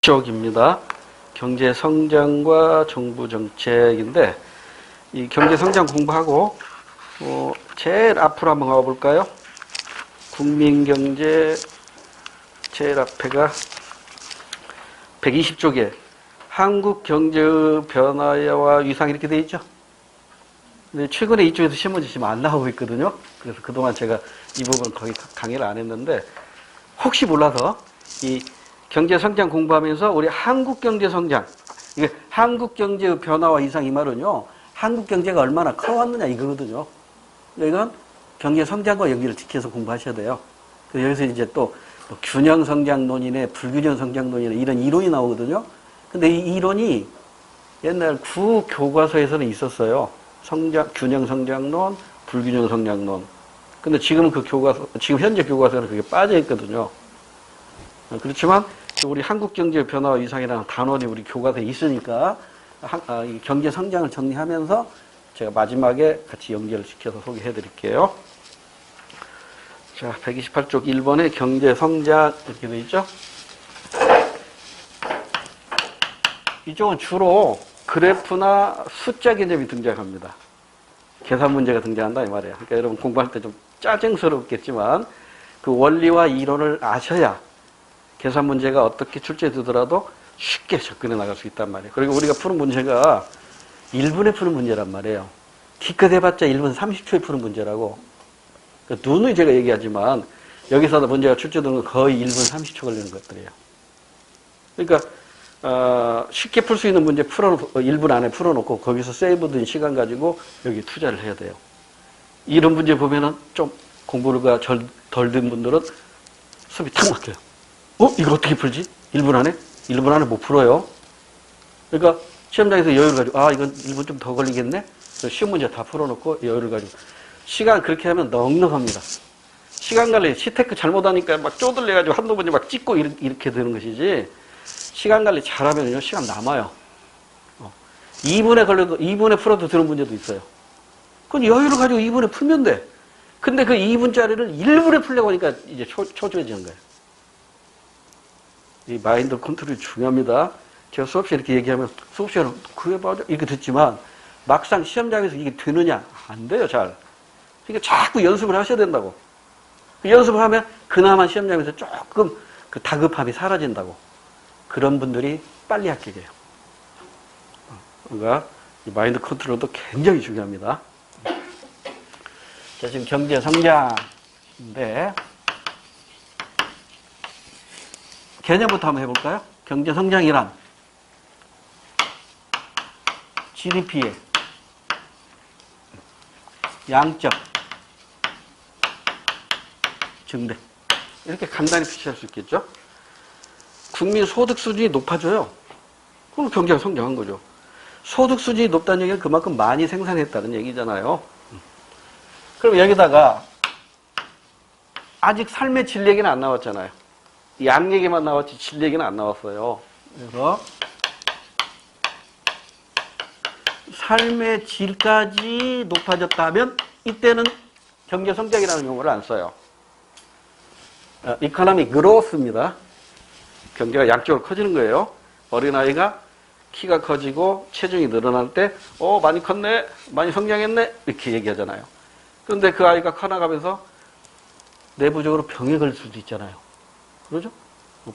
쪽입니다. 경제 성장과 정부 정책인데 이 경제 성장 공부하고 제일 앞으로 한번 가볼까요? 국민 경제 제일 앞에가 120쪽에 한국 경제의 변화와 위상 이렇게 돼 있죠. 근데 최근에 이쪽에서 시험 문제 지금 안 나오고 있거든요. 그래서 그동안 제가 이 부분 거의 강의를 안 했는데 혹시 몰라서 이 경제 성장 공부하면서 우리 한국 경제 성장, 이게 한국 경제의 변화와 이상 이 말은요, 한국 경제가 얼마나 커왔느냐 이거거든요. 이건 경제 성장과 연결을 지켜서 공부하셔야 돼요. 여기서 이제 또 균형 성장론이네, 불균형 성장론이네 이런 이론이 나오거든요. 근데 이 이론이 옛날 구교과서에서는 있었어요. 균형 성장론, 불균형 성장론. 근데 지금은 그 교과서, 지금 현재 교과서는 그게 빠져 있거든요. 그렇지만 우리 한국 경제 변화와 위상이라는 단원이 우리 교과서에 있으니까 이 경제 성장을 정리하면서 제가 마지막에 같이 연결을 시켜서 소개해 드릴게요. 자, 128쪽 1번에 경제 성장 이렇게 되어 있죠. 이쪽은 주로 그래프나 숫자 개념이 등장합니다. 계산 문제가 등장한다 이 말이에요. 그러니까 여러분 공부할 때 좀 짜증스럽겠지만 그 원리와 이론을 아셔야 계산 문제가 어떻게 출제되더라도 쉽게 접근해 나갈 수 있단 말이에요. 그리고 우리가 푸는 문제가 1분에 푸는 문제란 말이에요. 기껏 해봤자 1분 30초에 푸는 문제라고. 누누이 제가 얘기하지만 여기서 문제가 출제되는 건 거의 1분 30초 걸리는 것들이에요. 그러니까 쉽게 풀 수 있는 문제 1분 안에 풀어놓고 거기서 세이브된 시간 가지고 여기 투자를 해야 돼요. 이런 문제 보면은 좀 공부가 덜 된 분들은 숨이 탁 막혀요. 이거 어떻게 풀지? 1분 안에? 1분 안에 못 풀어요. 그러니까 시험장에서 여유를 가지고 이건 1분 좀 더 걸리겠네? 그래서 쉬운 문제 다 풀어놓고 여유를 가지고 시간 그렇게 하면 넉넉합니다. 시간 관리, 시테크 잘못하니까 막 쪼들려가지고 한두 번째 막 찍고 이렇게 되는 것이지 시간 관리 잘하면요 시간 남아요. 2분에 풀어도 되는 문제도 있어요. 그건 여유를 가지고 2분에 풀면 돼. 근데 그 2분짜리를 1분에 풀려고 하니까 이제 초조해지는 거예요. 이 마인드 컨트롤이 중요합니다. 제가 수업시에 이렇게 얘기하면 수업시에는 그래 맞아 이렇게 듣지만 막상 시험장에서 이게 되느냐? 안 돼요, 잘. 그러니까 자꾸 연습을 하셔야 된다고. 그 연습을 하면 그나마 시험장에서 조금 그 다급함이 사라진다고. 그런 분들이 빨리 합격해요. 그러니까 이 마인드 컨트롤도 굉장히 중요합니다. 자, 지금 경제 성장인데 개념부터 한번 해볼까요? 경제 성장이란 GDP의 양적 증대 이렇게 간단히 표시할 수 있겠죠? 국민 소득 수준이 높아져요. 그럼 경제가 성장한 거죠. 소득 수준이 높다는 얘기는 그만큼 많이 생산했다는 얘기잖아요. 그럼 여기다가 아직 삶의 질 얘기는 안 나왔잖아요. 양 얘기만 나왔지 질 얘기는 안 나왔어요. 그래서 삶의 질까지 높아졌다면 이때는 경제 성장이라는 용어를 안 써요. 이코노믹 그로스입니다. 경제가 양적으로 커지는 거예요. 어린아이가 키가 커지고 체중이 늘어날 때 많이 컸네, 많이 성장했네 이렇게 얘기하잖아요. 그런데 그 아이가 커나가면서 내부적으로 병에 걸릴 수도 있잖아요. 그러죠?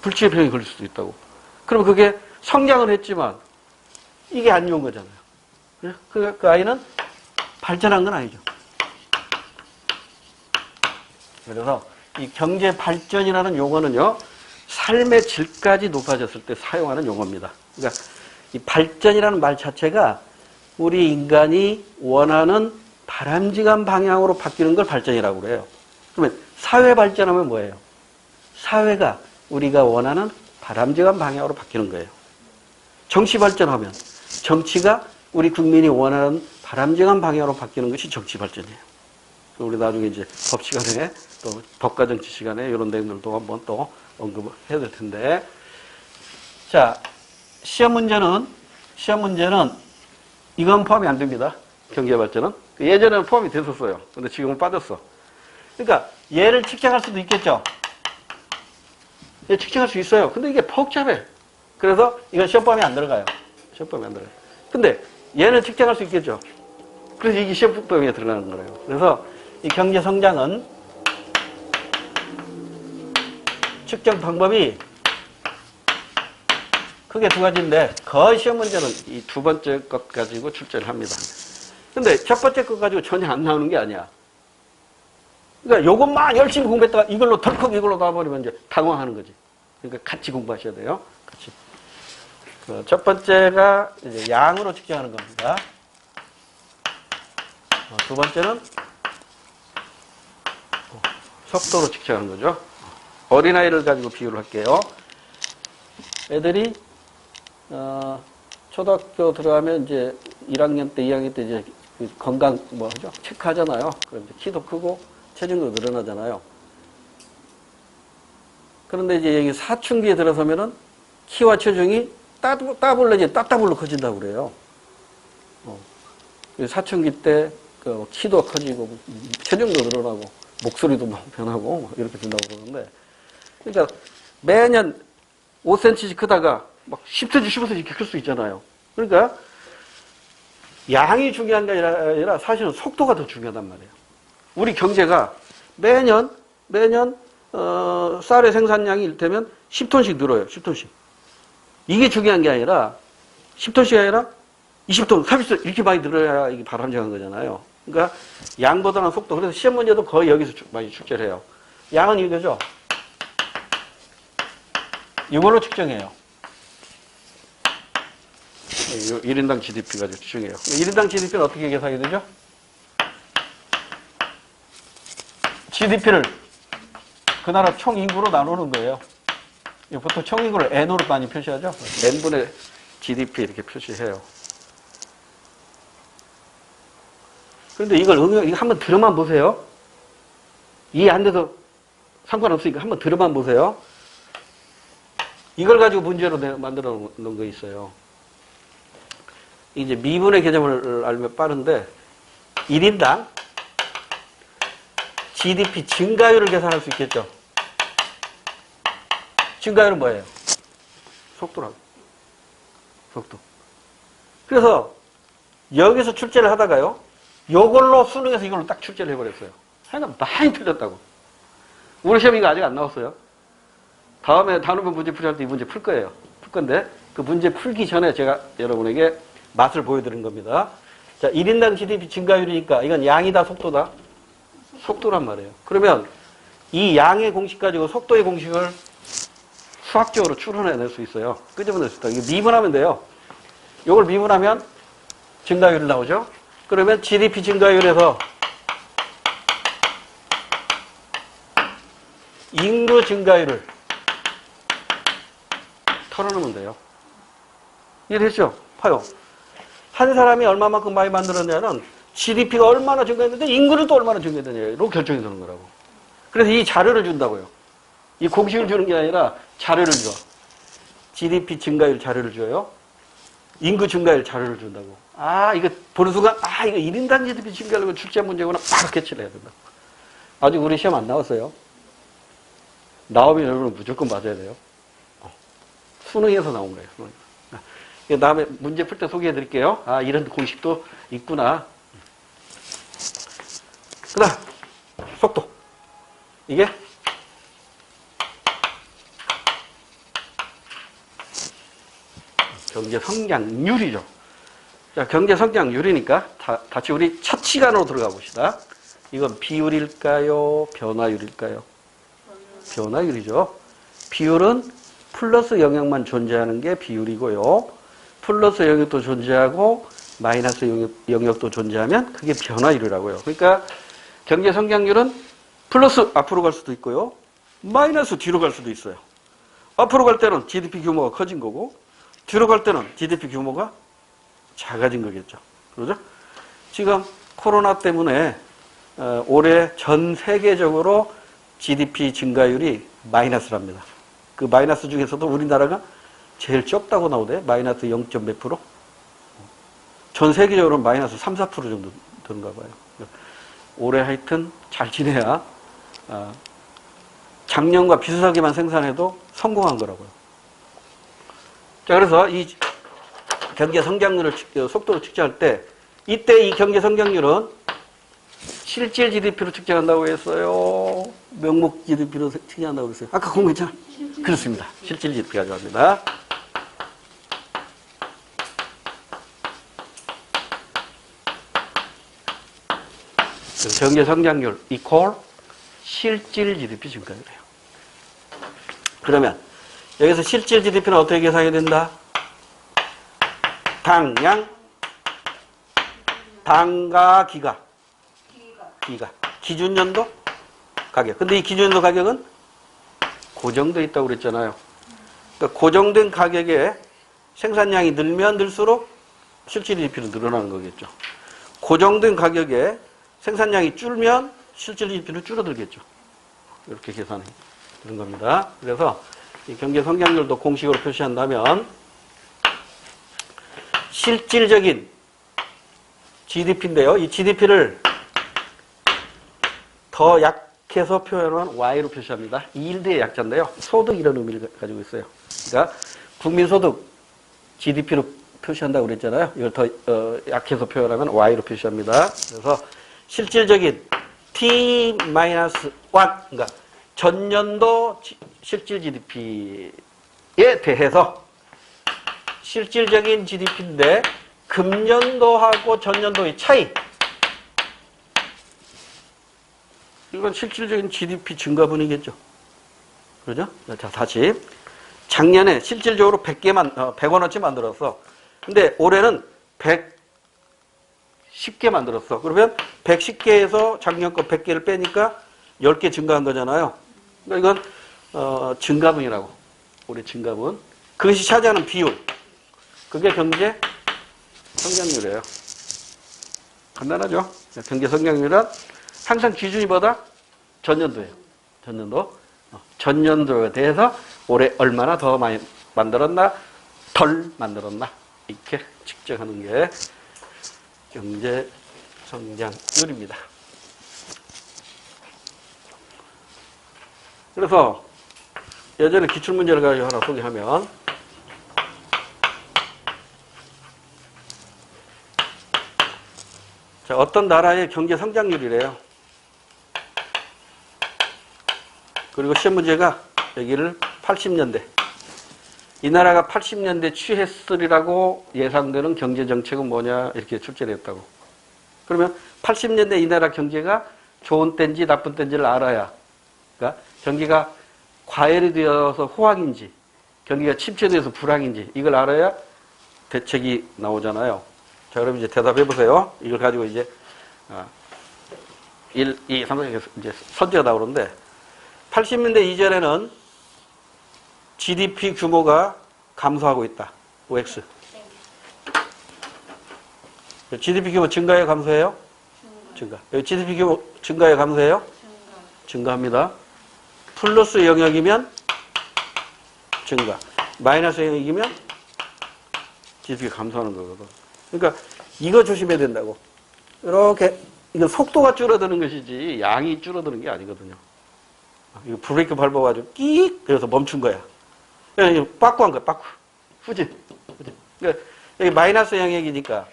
불치의 병이 걸릴 수도 있다고. 그럼 그게 성장을 했지만 이게 안 좋은 거잖아요. 그 아이는 발전한 건 아니죠. 그래서 이 경제 발전이라는 용어는요, 삶의 질까지 높아졌을 때 사용하는 용어입니다. 그러니까 이 발전이라는 말 자체가 우리 인간이 원하는 바람직한 방향으로 바뀌는 걸 발전이라고 그래요. 그러면 사회 발전하면 뭐예요? 사회가 우리가 원하는 바람직한 방향으로 바뀌는 거예요. 정치 발전하면 정치가 우리 국민이 원하는 바람직한 방향으로 바뀌는 것이 정치 발전이에요. 우리 나중에 이제 법 시간에 또 법과 정치 시간에 이런 내용들도 한번 또 언급을 해야 될 텐데. 자, 시험 문제는 이건 포함이 안 됩니다. 경제 발전은. 예전에는 포함이 됐었어요. 근데 지금은 빠졌어. 그러니까 얘를 측정할 수도 있겠죠. 예, 측정할 수 있어요. 근데 이게 복잡해. 그래서 이건 시험범위 안 들어가요. 시험범위 안 들어가요. 근데 얘는 측정할 수 있겠죠. 그래서 이게 시험범위에 들어가는 거예요. 그래서 이 경제 성장은 측정 방법이 크게 두 가지인데 거의 시험 문제는 이 두 번째 것 가지고 출제를 합니다. 근데 첫 번째 것 가지고 전혀 안 나오는 게 아니야. 그러니까 요것만 열심히 공부했다가 이걸로 덜컥 이걸로 나와버리면 이제 당황하는 거지. 그러니까 같이 공부하셔야 돼요. 같이. 첫 번째가 이제 양으로 측정하는 겁니다. 두 번째는 속도로 측정하는 거죠. 어린아이를 가지고 비유를 할게요. 애들이 초등학교 들어가면 이제 1학년 때, 2학년 때 이제 건강 뭐죠? 체크하잖아요. 그럼 이제 키도 크고 체중도 늘어나잖아요. 그런데 이제 여기 사춘기에 들어서면은 키와 체중이 따블로 커진다고 그래요. 사춘기 때 그 키도 커지고 체중도 늘어나고 목소리도 막 변하고 이렇게 된다고 그러는데, 그러니까 매년 5cm씩 크다가 막 10cm, 15cm 이렇게 클 수 있잖아요. 그러니까 양이 중요한 게 아니라 사실은 속도가 더 중요하단 말이에요. 우리 경제가 매년 쌀의 생산량이 이를테면 10톤씩 늘어요. 10톤씩. 이게 중요한 게 아니라 10톤씩이 아니라 20톤, 30톤 이렇게 많이 늘어야 이게 바람직한 거잖아요. 그러니까 양보다는 속도. 그래서 시험 문제도 거의 여기서 많이 출제를 해요. 양은 이거죠. 이걸로 측정해요. 1인당 GDP 가지고 측정해요. 1인당 GDP는 어떻게 계산이 되죠? GDP를 그 나라 총 인구로 나누는 거예요. 보통 총 인구를 N으로 많이 표시하죠. N분의 GDP 이렇게 표시해요. 그런데 이걸 이거 한번 들어만 보세요. 이해 안 돼도 상관없으니까 한번 들어만 보세요. 이걸 가지고 문제로 만들어 놓은 거 있어요. 이제 미분의 개념을 알면 빠른데 1인당 GDP 증가율을 계산할 수 있겠죠. 증가율은 뭐예요? 속도라고. 속도. 그래서 여기서 출제를 하다가요. 요걸로 수능에서 이걸로 딱 출제를 해버렸어요. 하여간 많이 틀렸다고. 우리 시험 이거 아직 안 나왔어요. 다음번 문제 풀이할 때 이 문제 풀 거예요. 풀 건데 그 문제 풀기 전에 제가 여러분에게 맛을 보여드린 겁니다. 자, 1인당 GDP 증가율이니까 이건 양이다, 속도다? 속도란 말이에요. 그러면 이 양의 공식 가지고 속도의 공식을 수학적으로 추론해낼 수 있어요. 끄집어낼 수 있다. 이거 미분하면 돼요. 이걸 미분하면 증가율이 나오죠. 그러면 GDP 증가율에서 인구 증가율을 털어놓으면 돼요. 이해됐죠? 봐요. 한 사람이 얼마만큼 많이 만들었냐는 GDP가 얼마나 증가했는데 인구는 또 얼마나 증가했느냐로 결정이 되는 거라고. 그래서 이 자료를 준다고요. 이 공식을 주는 게 아니라 자료를 줘. GDP 증가율 자료를 줘요. 인구 증가율 자료를 준다고. 이거 보는 순간, 이거 1인당 GDP 증가율 출제 문제구나. 바로 캐치를 해야 된다. 아직 우리 시험 안 나왔어요. 나오면 여러분은 무조건 맞아야 돼요. 수능에서 나온 거예요. 수능에서. 다음에 문제 풀 때 소개해 드릴게요. 이런 공식도 있구나. 그 다음, 속도. 이게 경제 성장률이죠. 자, 경제 성장률이니까 다시 우리 첫 시간으로 들어가 봅시다. 이건 비율일까요? 변화율일까요? 변화율이죠. 비율은 플러스 영역만 존재하는 게 비율이고요. 플러스 영역도 존재하고 마이너스 영역도 존재하면 그게 변화율이라고요. 그러니까 경제 성장률은 플러스 앞으로 갈 수도 있고요. 마이너스 뒤로 갈 수도 있어요. 앞으로 갈 때는 GDP 규모가 커진 거고 뒤로 갈 때는 GDP 규모가 작아진 거겠죠. 그러죠? 지금 코로나 때문에 올해 전 세계적으로 GDP 증가율이 마이너스랍니다. 그 마이너스 중에서도 우리나라가 제일 적다고 나오대. 마이너스 0. 몇 프로? 전 세계적으로 마이너스 3, 4% 정도 되는가 봐요. 올해 하여튼 잘 지내야 작년과 비슷하게만 생산해도 성공한 거라고요. 자, 그래서 이 경제 성장률을 속도로 측정할 때 이때 이 경제 성장률은 실질 GDP로 측정한다고 했어요. 명목 GDP로 측정한다고 했어요. 아까 공부했잖아. 그렇습니다. 실질 GDP 가져갑니다. 경제 성장률 이퀄 실질 GDP 증가율이에요. 그러면 여기서 실질 GDP는 어떻게 계산이 된다? 당량, 당가, 기가. 기준연도 가격. 근데 이 기준연도 가격은 고정되어 있다고 그랬잖아요. 그러니까 고정된 가격에 생산량이 늘면 늘수록 실질 GDP는 늘어나는 거겠죠. 고정된 가격에 생산량이 줄면 실질 GDP는 줄어들겠죠. 이렇게 계산이 되는 겁니다. 그래서 이 경제 성장률도 공식으로 표시한다면 실질적인 GDP인데요. 이 GDP를 더 약해서 표현한 Y로 표시합니다. 일드의 약자인데요. 소득 이런 의미를 가지고 있어요. 그러니까 국민소득 GDP로 표시한다고 그랬잖아요. 이걸 더 약해서 표현하면 Y로 표시합니다. 그래서 실질적인 T-1, 그러니까 전년도 실질 GDP에 대해서 실질적인 GDP인데 금년도하고 전년도의 차이. 이건 실질적인 GDP 증가분이겠죠. 그러죠? 자, 다시. 작년에 실질적으로 100원어치 만들었어. 근데 올해는 110개 만들었어. 그러면 110개에서 작년 거 100개를 빼니까 10개 증가한 거잖아요. 그러니까 이건 증가분이라고. 올해 증가분. 그것이 차지하는 비율. 그게 경제 성장률이에요. 간단하죠? 경제 성장률은 항상 기준이 뭐다? 전년도예요. 전년도에 대해서 올해 얼마나 더 많이 만들었나, 덜 만들었나 이렇게 측정하는 게 경제 성장률입니다. 그래서 예전에 기출문제를 가지고 하나 소개하면 자, 어떤 나라의 경제 성장률이래요. 그리고 시험 문제가 여기를 80년대. 이 나라가 80년대 취했으리라고 예상되는 경제정책은 뭐냐 이렇게 출제를 했다고. 그러면 80년대 이 나라 경제가 좋은 때인지 나쁜 때인지를 알아야, 그러니까 경기가 과열이 되어서 호황인지 경기가 침체되어서 불황인지 이걸 알아야 대책이 나오잖아요. 자, 그럼 이제 대답해 보세요. 이걸 가지고 이제 1, 2, 3, 4 이제 선제가 나오는데 80년대 이전에는 GDP 규모가 감소하고 있다. OX. GDP 규모 증가해요, 감소해요? 증가. 여기 GDP 규모 증가해요, 감소해요? 증가합니다. 플러스 영역이면 증가. 마이너스 영역이면 GDP가 감소하는 거거든. 그러니까 이거 조심해야 된다고. 이렇게 이건 속도가 줄어드는 것이지 양이 줄어드는 게 아니거든요. 이거 브레이크 밟아가지고 끼익 그래서 멈춘 거야. 그냥 빠꾸한 거야. 빠꾸. 후진. 그러니까 여기 마이너스 영역이니까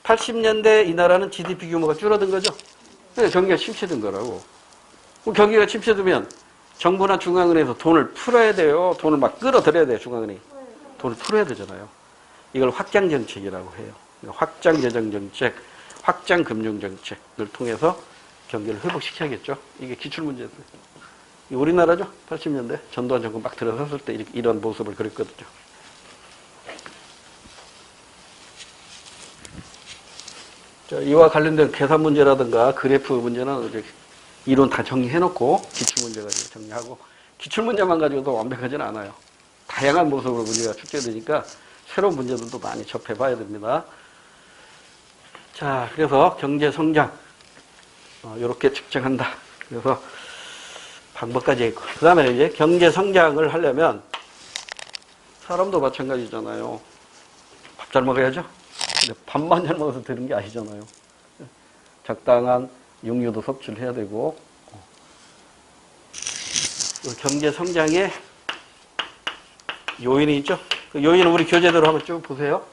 80년대 이 나라는 GDP 규모가 줄어든 거죠. 그래서 경기가 침체된 거라고. 경기가 침체되면 정부나 중앙은행에서 돈을 풀어야 돼요. 돈을 막 끌어들여야 돼요. 중앙은행이. 돈을 풀어야 되잖아요. 이걸 확장정책이라고 해요. 확장재정정책, 확장금융정책을 통해서 경기를 회복시켜야겠죠. 이게 기출문제였어요. 우리나라죠. 80년대 전두환 정권 막 들어섰을 때 이런 모습을 그렸거든요. 자, 이와 관련된 계산 문제라든가 그래프 문제는 이제 이론 다 정리해놓고 기출문제 가지고 정리하고 기출문제만 가지고도 완벽하지는 않아요. 다양한 모습으로 문제가 출제되니까 새로운 문제들도 많이 접해봐야 됩니다. 자, 그래서 경제성장 이렇게 측정한다. 그래서 방법까지 있고 그 다음에 이제 경제성장을 하려면 사람도 마찬가지잖아요. 밥 잘 먹어야죠. 근데 밥만 잘 먹어서 되는 게 아니잖아요. 적당한 육류도 섭취를 해야 되고 경제성장의 요인이 있죠. 그 요인은 우리 교재대로 한번 쭉 보세요.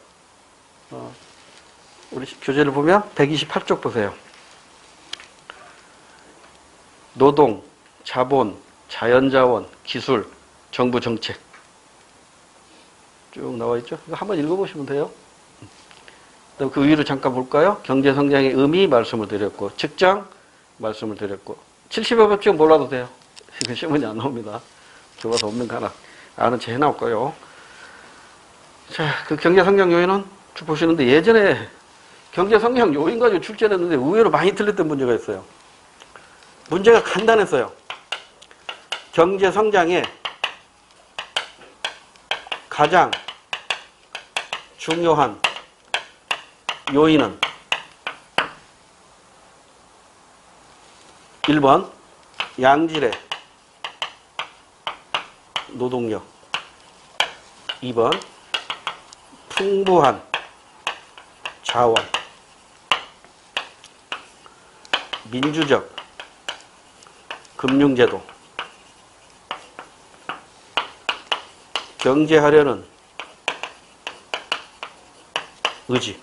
우리 교재를 보면 128쪽 보세요. 노동, 자본, 자연자원, 기술, 정부 정책. 쭉 나와 있죠? 이거 한번 읽어보시면 돼요. 그 위로 잠깐 볼까요? 경제성장의 의미 말씀을 드렸고, 측정 말씀을 드렸고, 70여 법칙 몰라도 돼요. 이거 시험문이 안 나옵니다. 교과서 없는 거 하나 아는 체 해나올 거예요. 자, 그 경제성장 요인은 쭉 보시는데 예전에 경제성장 요인 가지고 출제를 했는데 의외로 많이 틀렸던 문제가 있어요. 문제가 간단했어요. 경제성장의 가장 중요한 요인은 1번 양질의 노동력, 2번 풍부한 자원, 민주적 금융제도, 경제하려는 의지.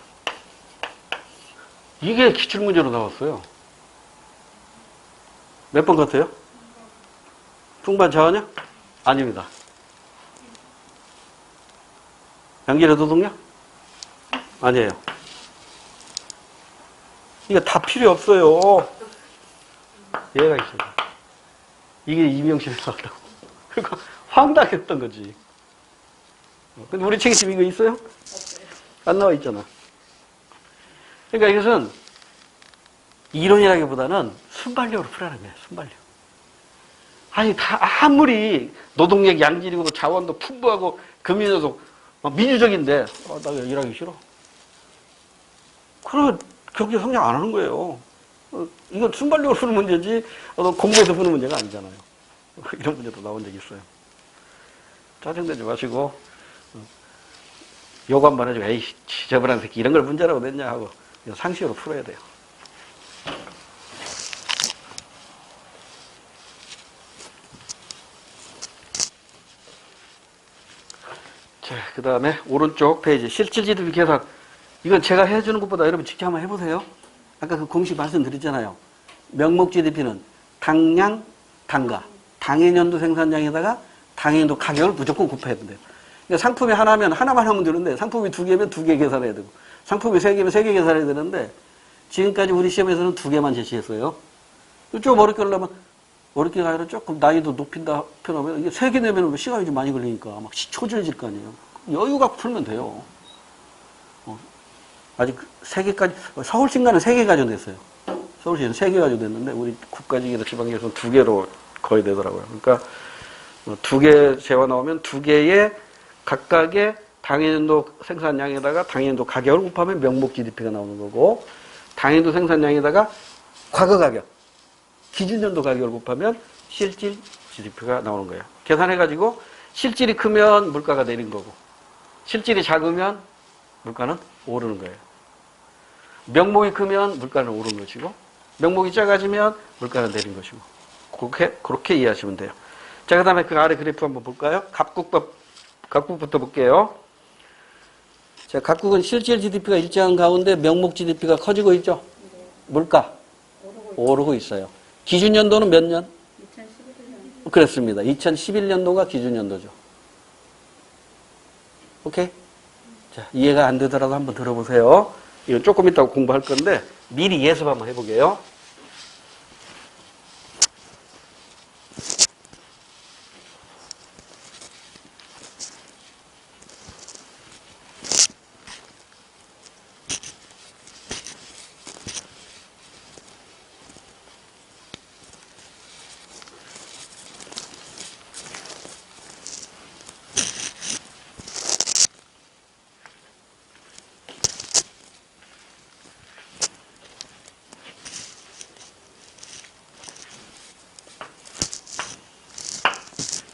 이게 기출문제로 나왔어요. 몇 번 같아요? 풍부한 자원이요? 아닙니다. 양질의 노동력? 아니에요. 이거 다 필요 없어요. 얘가 있어요. 이게 이명심이 나왔다고. 그러니까 황당했던 거지. 근데 우리 책에 지금 이거 있어요? 안 나와 있잖아. 그러니까 이것은 이론이라기보다는 순발력으로 풀라는 거예요. 순발력. 아니 다 아무리 노동력 양질이고 자원도 풍부하고 금융도 민주적인데 나 일하기 싫어. 그럼 경제 성장 안 하는 거예요. 이건 순발력으로 푸는 문제지 공부해서 푸는 문제가 아니잖아요. 이런 문제도 나온 적이 있어요. 짜증내지 마시고 요거 한번 해주고 에이 지저분한 새끼 이런 걸 문제라고 냈냐 하고 상식으로 풀어야 돼요. 자, 그 다음에 오른쪽 페이지 실질 GDP 계산. 이건 제가 해주는 것보다 여러분 직접 한번 해보세요. 아까 그 공식 말씀드렸잖아요. 명목 GDP는 당량, 단가. 당해년도 생산량에다가 당해년도 가격을 무조건 곱해야 된대요. 그러니까 상품이 하나면 하나만 하면 되는데 상품이 두 개면 두 개 계산해야 되고 상품이 세 개면 세 개 계산해야 되는데 지금까지 우리 시험에서는 두 개만 제시했어요. 좀 어렵게 하려면 어렵게 아니라 조금 난이도 높인다 표현하면 이게 세 개 내면 시간이 좀 많이 걸리니까 막 초조해질 거 아니에요. 여유가 풀면 돼요. 아직 세 개까지 서울신가는 세 개 가져냈어요. 서울시는 세 개 가져냈는데 우리 국가직이나 지방에서는 두 개로 거의 되더라고요. 그러니까 두 개 재화 나오면 두 개의 각각의 당해년도 생산량에다가 당해년도 가격을 곱하면 명목 GDP가 나오는 거고 당해년도 생산량에다가 과거 가격, 기준연도 가격을 곱하면 실질 GDP가 나오는 거예요. 계산해가지고 실질이 크면 물가가 내린 거고 실질이 작으면 물가는 오르는 거예요. 명목이 크면 물가는 오르는 것이고 명목이 작아지면 물가는 내린 것이고 그렇게 이해하시면 돼요. 자, 그 다음에 그 아래 그래프 한번 볼까요? 각국부터 볼게요. 자, 각국은 실질 GDP가 일정한 가운데 명목 GDP가 커지고 있죠? 물가 오르고 있어요. 기준연도는 몇 년? 2011년. 그렇습니다. 2011년도가 기준연도죠. 오케이? 자, 이해가 안 되더라도 한번 들어보세요. 이거 조금 이따가 공부할 건데 미리 예습 한번 해보게요.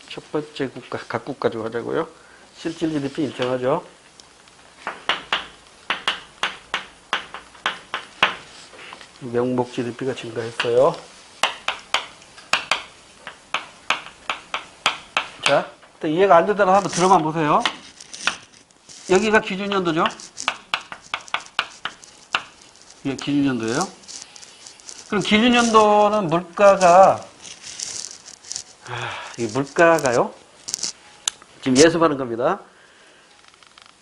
첫 번째 국가, 각국 가지고 하자고요. 실질 GDP 일정하죠. 명목 GDP가 증가했어요. 자, 일단 이해가 안 되더라도 한번 들어만 보세요. 여기가 기준연도죠? 이게 기준연도예요. 그럼 기준연도는 물가가, 이 물가가요? 지금 예습하는 겁니다.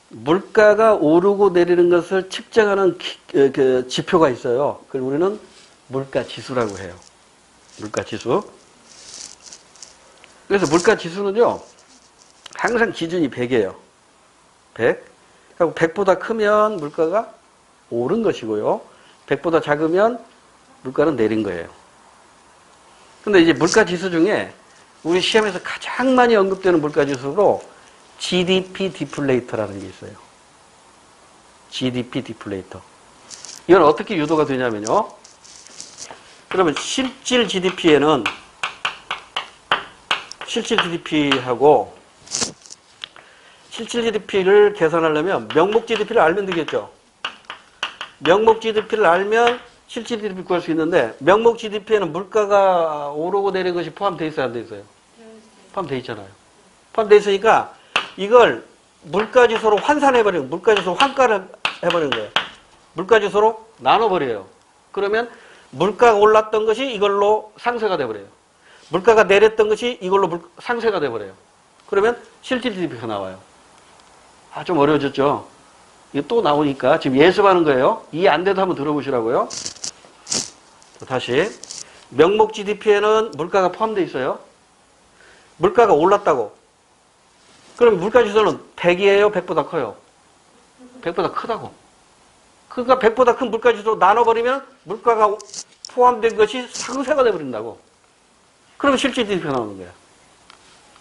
물가가 오르고 내리는 것을 측정하는 그 지표가 있어요. 그걸 우리는 물가지수라고 해요. 물가지수. 그래서 물가지수는요, 항상 기준이 100이에요. 100. 그리고 100보다 크면 물가가 오른 것이고요. 100보다 작으면 물가는 내린 거예요. 근데 이제 물가지수 중에 우리 시험에서 가장 많이 언급되는 물가지수로 GDP 디플레이터라는 게 있어요. GDP 디플레이터. 이건 어떻게 유도가 되냐면요. 그러면 실질 GDP에는 실질 GDP하고 실질 GDP를 계산하려면 명목 GDP를 알면 되겠죠. 명목 GDP를 알면 실질 GDP 구할 수 있는데 명목 GDP에는 물가가 오르고 내리는 것이 포함되어 있어요, 안 되어 있어요? 포함되어 있잖아요. 포함되어 있으니까 이걸 물가지수로 환산해버리는, 물가지수 환가를 해버리는 거예요. 물가지수로 나눠버려요. 그러면 물가가 올랐던 것이 이걸로 상쇄가 돼버려요. 물가가 내렸던 것이 이걸로 상쇄가 돼버려요. 그러면 실질 GDP가 나와요. 아, 좀 어려워졌죠? 이게 또 나오니까 지금 예습하는 거예요. 이해 안 돼도 한번 들어보시라고요. 다시. 명목 GDP에는 물가가 포함되어 있어요. 물가가 올랐다고. 그럼 물가지수는 100이에요? 100보다 커요? 100보다 크다고. 그러니까 100보다 큰 물가지수로 나눠버리면 물가가 포함된 것이 상쇄가 돼버린다고. 그러면 실질 GDP가 나오는 거야.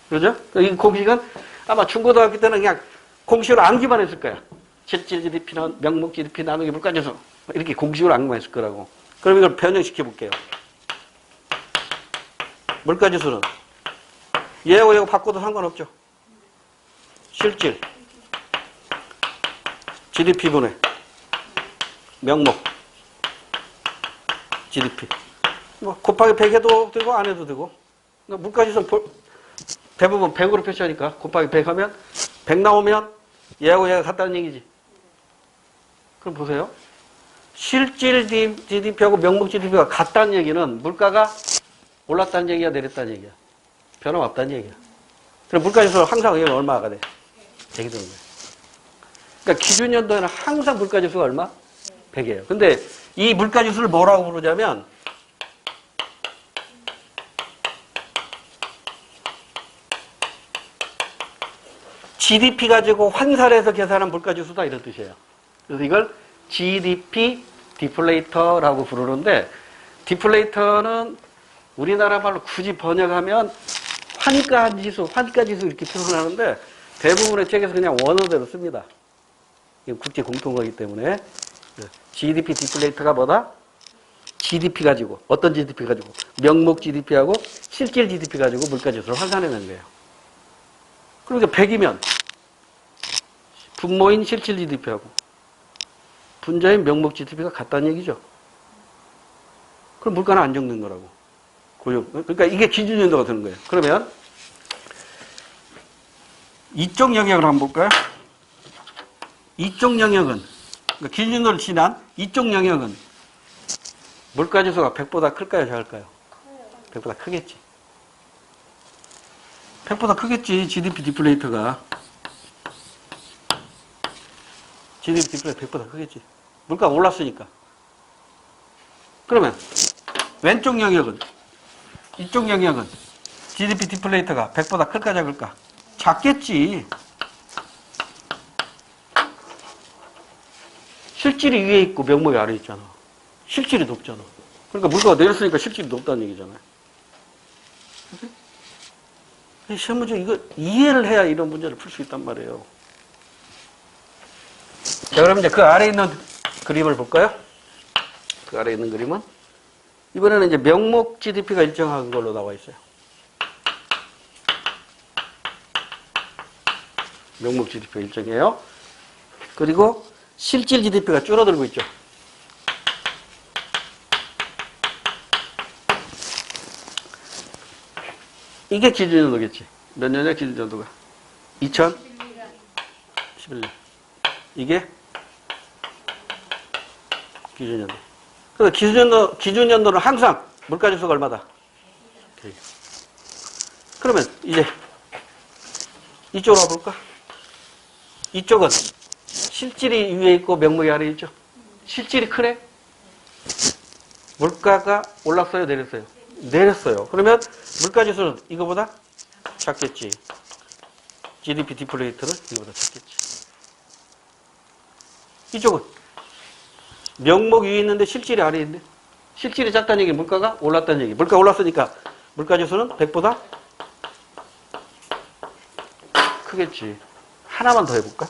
그러죠? 이 공식은 아마 중고등학교 때는 그냥 공식으로 암기만 했을 거야. 실질 GDP는 명목 GDP 나누기 물가지수. 이렇게 공식으로 암기만 했을 거라고. 그럼 이걸 변형시켜 볼게요. 물가지수는 얘하고 얘하고 바꿔도 상관없죠. 실질 GDP분의 명목 GDP. 뭐 곱하기 100 해도 되고 안 해도 되고. 그러니까 물가지수는 대부분 100으로 표시하니까 곱하기 100 하면 100 나오면 얘하고 얘가 같다는 얘기지. 그럼 보세요. 실질 GDP하고 명목 GDP가 같다는 얘기는 물가가 올랐다는 얘기야, 내렸다는 얘기야. 변함없다는 얘기야. 그럼 물가지수는 항상 여기는 얼마가 돼? 100이 되는 거야. 그러니까 기준연도에는 항상 물가지수가 얼마? 100이에요. 근데 이 물가지수를 뭐라고 부르냐면 GDP 가지고 환산해서 계산한 물가지수다 이런 뜻이에요. 그래서 이걸 GDP 디플레이터라고 부르는데 디플레이터는 우리나라 말로 굳이 번역하면 환가지수 이렇게 표현하는데 대부분의 책에서 그냥 원어대로 씁니다. 국제 공통어이기 때문에 GDP 디플레이터가 뭐다? GDP 가지고 어떤 GDP 가지고 명목 GDP하고 실질 GDP 가지고 물가지수를 환산해낸 거예요. 그러니까 100이면 분모인 실질 GDP하고 분자인 명목 GDP가 같다는 얘기죠. 그럼 물가는 안정된 거라고. 그러니까 이게 기준연도가 되는 거예요. 그러면 이쪽 영역을 한번 볼까요? 이쪽 영역은 그러니까 기준연도를 지난 이쪽 영역은 물가지수가 100보다 클까요? 작을까요? 100보다 크겠지. 100보다 크겠지. GDP 디플레이터가. GDP 디플레이터 100보다 크겠지. 물가가 올랐으니까. 그러면 왼쪽 영역은 이쪽 영역은 GDP 디플레이터가 100보다 클까 작을까? 작겠지. 실질이 위에 있고 명목이 아래에 있잖아. 실질이 높잖아. 그러니까 물가가 내렸으니까 실질이 높다는 얘기잖아요. 시험 문제 이거 이해를 해야 이런 문제를 풀 수 있단 말이에요. 자, 그럼 이제 그 아래에 있는 그림을 볼까요? 그 아래에 있는 그림은 이번에는 이제 명목 GDP가 일정한 걸로 나와 있어요. 명목 GDP가 일정해요. 그리고 실질 GDP가 줄어들고 있죠. 이게 기준연도겠지. 몇 년이야 기준연도가? 2011년. 이게 기준연도. 그래서 기준연도는 항상 물가지수가 얼마다? 그러면 이제 이쪽으로 와볼까? 이쪽은 실질이 위에 있고 명목이 아래에 있죠. 실질이 크네? 물가가 올랐어요? 내렸어요? 내렸어요. 그러면 물가지수는 이거보다 작겠지. GDP 디플레이터는 이거보다 작겠지. 이쪽은 명목 위에 있는데 실질이 아래에 있는데 실질이 작다는 얘기는 물가가 올랐다는 얘기. 물가 올랐으니까 물가지수는 100보다 크겠지. 하나만 더 해볼까?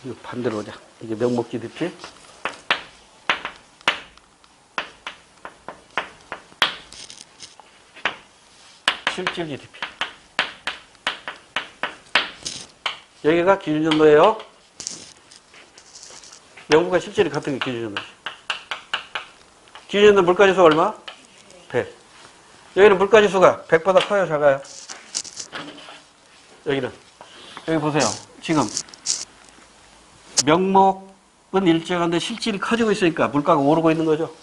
이거 반대로 오자. 이게 명목 GDP. 실질 GDP. 여기가 기준연도예요. 명목과 실질이 같은 게 기준연도지. 기준연도 물가지수가 얼마? 100. 여기는 물가지수가 100보다 커요, 작아요? 여기는. 여기 보세요. 지금 명목은 일정한데 실질이 커지고 있으니까 물가가 오르고 있는 거죠.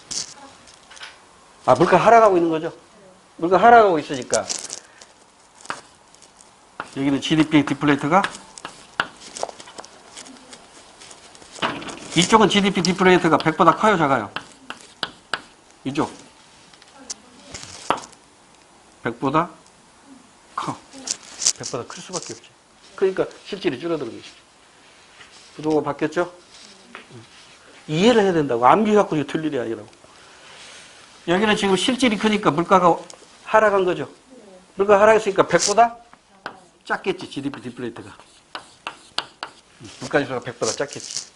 아, 물가 하락하고 있는 거죠. 물가 하락하고 있으니까 여기는 GDP 디플레이터가 이쪽은 GDP 디플레이터가 100보다 커요, 작아요? 이쪽 100보다 커. 100보다 클 수밖에 없지. 그러니까 실질이 줄어드는 것이죠. 부동호가 바뀌었죠? 이해를 해야 된다고. 암기 갖고 이거 틀 일이 아니라고. 여기는 지금 실질이 크니까 물가가 하락한 거죠. 물가가 하락했으니까 100보다 작겠지, GDP 디플레이터가. 물가지수가 100보다 작겠지.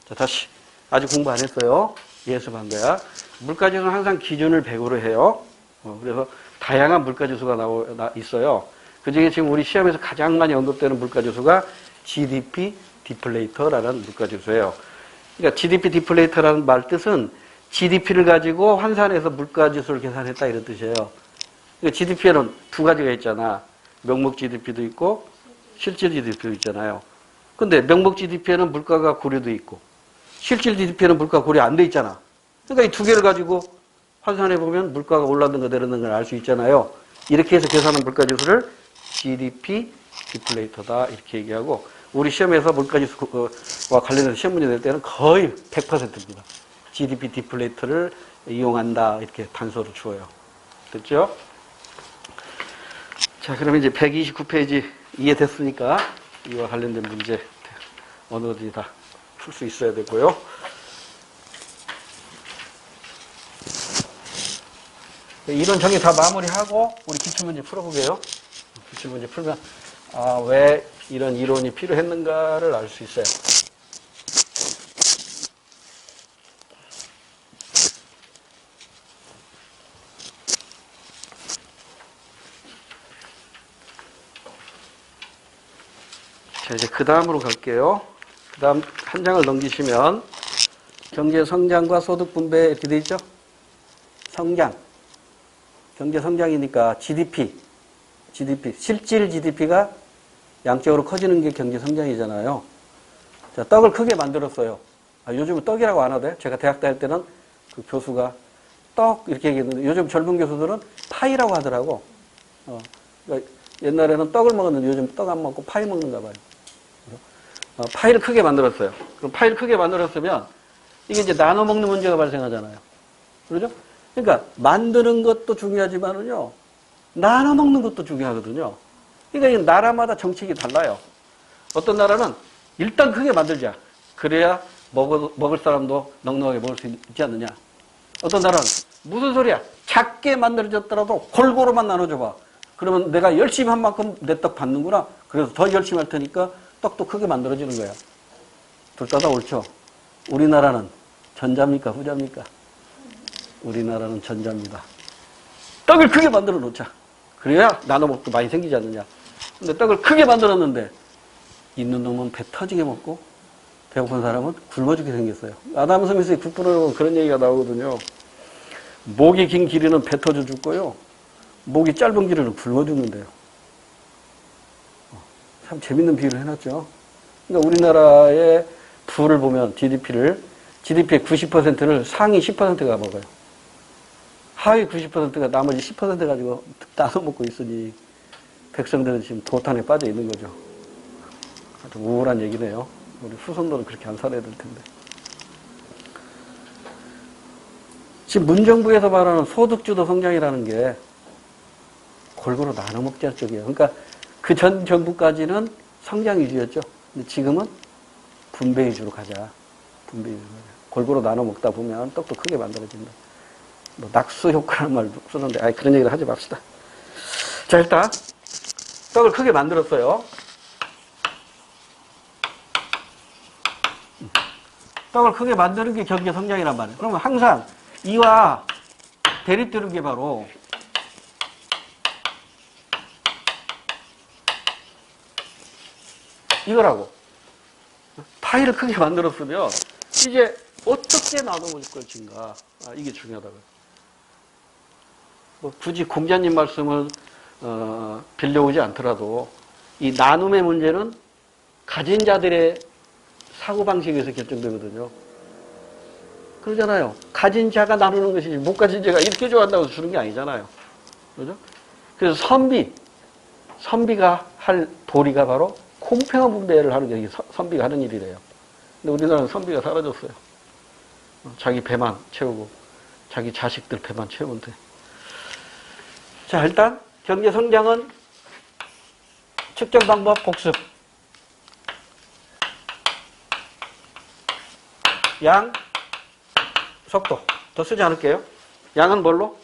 자, 다시. 아직 공부 안 했어요. 예습한 거야. 물가지수는 항상 기준을 100으로 해요. 그래서 다양한 물가지수가 있어요. 그 중에 지금 우리 시험에서 가장 많이 언급되는 물가지수가 GDP 디플레이터라는 물가지수예요. 그러니까 GDP 디플레이터라는 말 뜻은 GDP를 가지고 환산해서 물가지수를 계산했다 이런 뜻이에요. 그러니까 GDP에는 두 가지가 있잖아. 명목 GDP도 있고 실질 GDP도 있잖아요. 근데 명목 GDP에는 물가가 고려돼 있고 실질 GDP에는 물가가 고려 안 돼 있잖아. 그러니까 이 두 개를 가지고 환산해 보면 물가가 올랐는가 내렸는가 알 수 있잖아요. 이렇게 해서 계산한 물가지수를 GDP 디플레이터다 이렇게 얘기하고 우리 시험에서 물가지수와 관련해서 시험 문제 낼 때는 거의 100%입니다. GDP 디플레이터를 이용한다 이렇게 단서로 주어요. 됐죠? 자, 그러면 이제 129페이지 이해됐으니까 이와 관련된 문제 어느 어디 다 풀 수 있어야 되고요. 이론 정리 다 마무리하고 우리 기출문제 풀어보게요. 기출문제 풀면 왜 이런 이론이 필요했는가를 알 수 있어요. 자, 이제 그 다음으로 갈게요. 그 다음 한 장을 넘기시면 경제 성장과 소득 분배 이렇게 돼 있죠? 성장. 경제 성장이니까 GDP, 실질 GDP가 양적으로 커지는 게 경제 성장이잖아요. 자, 떡을 크게 만들었어요. 요즘은 떡이라고 안 하대. 제가 대학 다닐 때는 그 교수가 떡 이렇게 얘기했는데 요즘 젊은 교수들은 파이라고 하더라고. 그러니까 옛날에는 떡을 먹었는데 요즘 떡 안 먹고 파이 먹는가 봐요. 파이를 크게 만들었어요. 그럼 파이를 크게 만들었으면 이게 이제 나눠 먹는 문제가 발생하잖아요. 그러죠? 그러니까 만드는 것도 중요하지만은요, 나눠 먹는 것도 중요하거든요. 그러니까 이 나라마다 정책이 달라요. 어떤 나라는 일단 크게 만들자. 그래야 먹을 사람도 넉넉하게 먹을 수 있지 않느냐. 어떤 나라는 무슨 소리야? 작게 만들어졌더라도 골고루만 나눠줘봐. 그러면 내가 열심히 한 만큼 내 떡 받는구나. 그래서 더 열심히 할 테니까 떡도 크게 만들어지는 거야. 둘 다 옳죠. 우리나라는 전자입니까? 후자입니까? 우리나라는 전자입니다. 떡을 크게 만들어 놓자. 그래야 나눠 먹도 많이 생기지 않느냐. 근데 떡을 크게 만들었는데 있는 놈은 배 터지게 먹고 배고픈 사람은 굶어 죽게 생겼어요. 아담 스미스의 국부를 보면 그런 얘기가 나오거든요. 목이 긴 길이는 배 터져 죽고요. 목이 짧은 길이는 굶어 죽는데요. 참 재밌는 비유를 해놨죠. 그러니까 우리나라의 부를 보면 GDP의 90%를 상위 10%가 먹어요. 하위 90%가 나머지 10% 가지고 나눠 먹고 있으니 백성들은 지금 도탄에 빠져 있는 거죠. 아주 우울한 얘기네요. 우리 후손들은 그렇게 안 살아야 될 텐데. 지금 문정부에서 말하는 소득주도 성장이라는 게 골고루 나눠 먹자는 쪽이에요. 그러니까 그 전 정부까지는 성장 위주였죠. 근데 지금은 분배 위주로 가자. 분배 위주로 가자. 골고루 나눠 먹다 보면 떡도 크게 만들어진다. 뭐 낙수 효과라는 말 쓰는데, 그런 얘기를 하지 맙시다. 자, 일단 떡을 크게 만들었어요. 떡을 크게 만드는 게 경제 성장이란 말이에요. 그러면 항상 이와 대립되는 게 바로 이거라고. 파이를 크게 만들었으면 이제 어떻게 나눠볼 것인가. 이게 중요하다고요. 뭐 굳이 공자님 말씀을 빌려오지 않더라도 이 나눔의 문제는 가진 자들의 사고방식에서 결정되거든요. 그러잖아요. 가진 자가 나누는 것이지 못 가진 자가 이렇게 좋아한다고 주는 게 아니잖아요. 그죠? 그래서 선비가 할 도리가 바로 공평한 분배를 하는 게 선비가 하는 일이래요. 근데 우리나라는 선비가 사라졌어요. 자기 배만 채우고 자기 자식들 배만 채우면 돼. 자, 일단 경제성장은 측정 방법 복습. 양, 속도. 더 쓰지 않을게요. 양은 뭘로?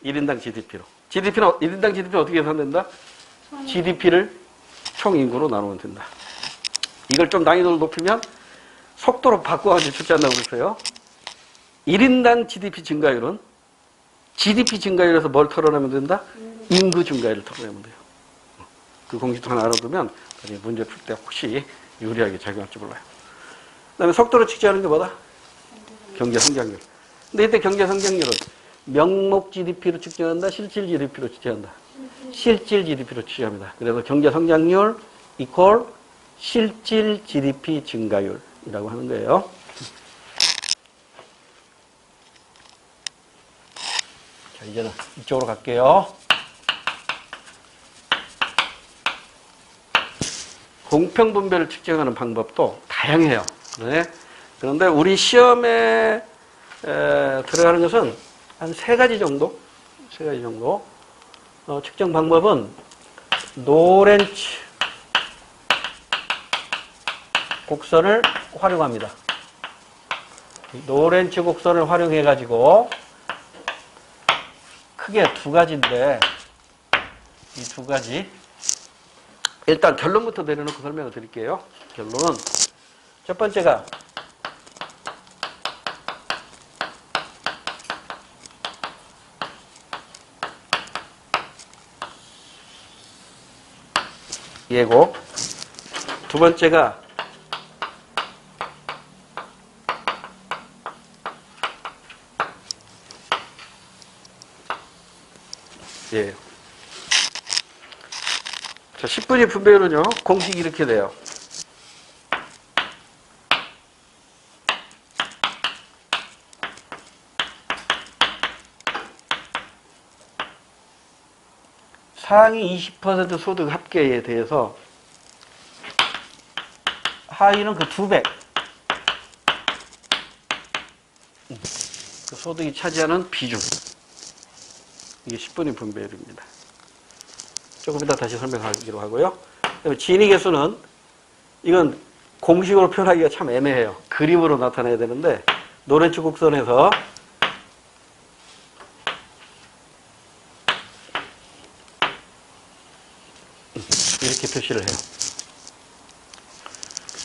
1인당 GDP로. 1인당 GDP는 어떻게 계산된다? GDP를 총인구로 나누면 된다. 이걸 좀 난이도를 높이면 속도로 바꿔가지고 출제한다고 그랬어요. 1인당 GDP 증가율은 GDP 증가율에서 뭘 털어내면 된다? 인구 증가율을 털어내면 돼요. 그 공식도 하나 알아두면 문제 풀 때 혹시 유리하게 작용할지 몰라요. 그 다음에 속도로 측정하는 게 뭐다? 경제 성장률. 근데 이때 경제 성장률은 명목 GDP로 측정한다? 실질 GDP로 측정한다? 실질 GDP로 측정합니다. 그래서 경제 성장률 이퀄 실질 GDP 증가율이라고 하는 거예요. 자, 이제는 이쪽으로 갈게요. 공평분배를 측정하는 방법도 다양해요. 그런데 우리 시험에 들어가는 것은 한 세 가지 정도 측정 방법은 노렌츠 곡선을 활용합니다. 노렌츠 곡선을 활용해 가지고 크게 두 가지인데 이 두 가지 일단 결론부터 내려놓고 설명을 드릴게요. 결론은 첫 번째가 예고, 두 번째가 예. 자, 10분위 분배율은요, 공식이 이렇게 돼요. 상위 20% 소득 합계에 대해서 하위는 그 2배. 그 소득이 차지하는 비중. 이게 10분위 분배율입니다. 조금 이따 다시 설명하기로 하고요. 그다음에 진위 계수는 이건 공식으로 표현하기가 참 애매해요. 그림으로 나타내야 되는데 노렌츠 곡선에서 이렇게 표시를 해요.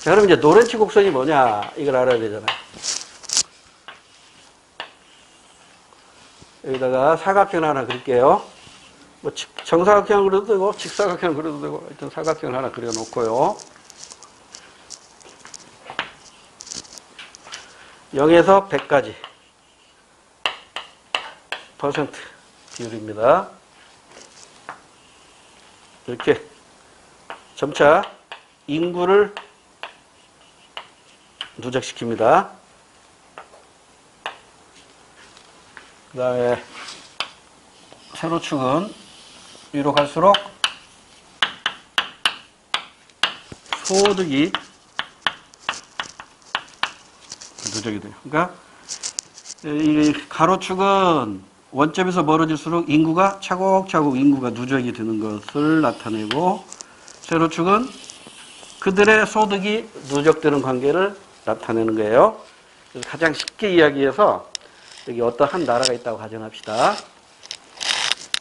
자, 그럼 이제 노렌츠 곡선이 뭐냐 이걸 알아야 되잖아요. 여기다가 사각형 하나 그릴게요. 뭐 정사각형 그려도 되고 직사각형 그려도 되고 일단 사각형을 하나 그려놓고요. 0에서 100까지 퍼센트 비율입니다. 이렇게 점차 인구를 누적시킵니다. 그 다음에 세로축은 위로 갈수록 소득이 누적이 돼요. 그러니까 이 가로축은 원점에서 멀어질수록 인구가 차곡차곡 인구가 누적이 되는 것을 나타내고, 세로축은 그들의 소득이 누적되는 관계를 나타내는 거예요. 그래서 가장 쉽게 이야기해서 여기 어떠한 나라가 있다고 가정합시다.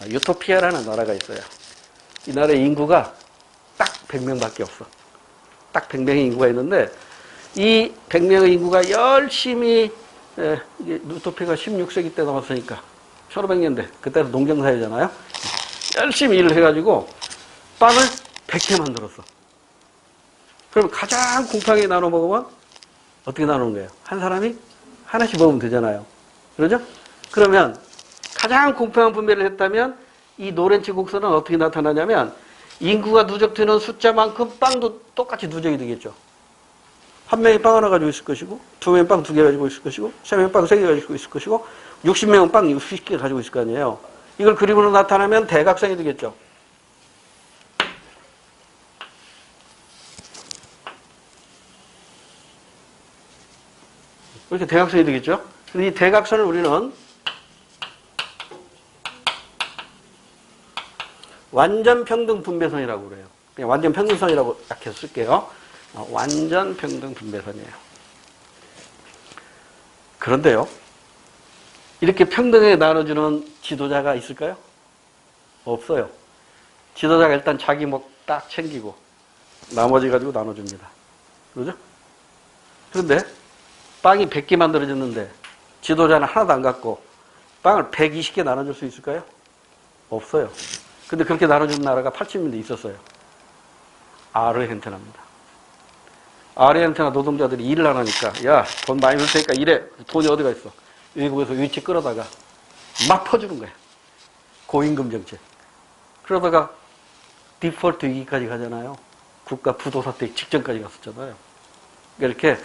유토피아라는 나라가 있어요. 이 나라의 인구가 딱 100명밖에 없어. 딱 100명의 인구가 있는데, 이 100명의 인구가 열심히, 이게 유토피아가 16세기 때 나왔으니까 1500년대, 그때는 농경사회잖아요. 열심히 일을 해가지고 빵을 100개 만들었어. 그럼 가장 곰팡이 나눠 먹으면 어떻게 나누는 거예요? 한 사람이 하나씩 먹으면 되잖아요. 그러죠? 그러면 가장 공평한 분배를 했다면 이 노렌치 곡선은 어떻게 나타나냐면, 인구가 누적되는 숫자만큼 빵도 똑같이 누적이 되겠죠. 한 명이 빵 하나 가지고 있을 것이고, 두 명이 빵 두 개 가지고 있을 것이고, 세 명이 빵 세 개 가지고 있을 것이고, 60명은 빵 60개 가지고 있을 거 아니에요. 이걸 그림으로 나타나면 대각선이 되겠죠. 이렇게 대각선이 되겠죠. 이 대각선을 우리는 완전 평등 분배선이라고 그래요. 그냥 완전 평등선이라고 딱 해서 쓸게요. 완전 평등 분배선이에요. 그런데요, 이렇게 평등하게 나눠주는 지도자가 있을까요? 없어요. 지도자가 일단 자기 목 딱 챙기고 나머지 가지고 나눠줍니다. 그러죠? 그런데 빵이 100개 만들어졌는데 지도자는 하나도 안 갖고 빵을 120개 나눠줄 수 있을까요? 없어요. 근데 그렇게 나눠준 나라가 80년대 있었어요. 아르헨티나입니다. 아르헨티나 노동자들이 일을 안 하니까, 야, 돈 많이 줄 테니까 일해. 돈이 어디가 있어? 외국에서 위치 끌어다가 막 퍼주는 거야. 고임금 정책. 그러다가 디폴트 위기까지 가잖아요. 국가 부도 사태 직전까지 갔었잖아요. 이렇게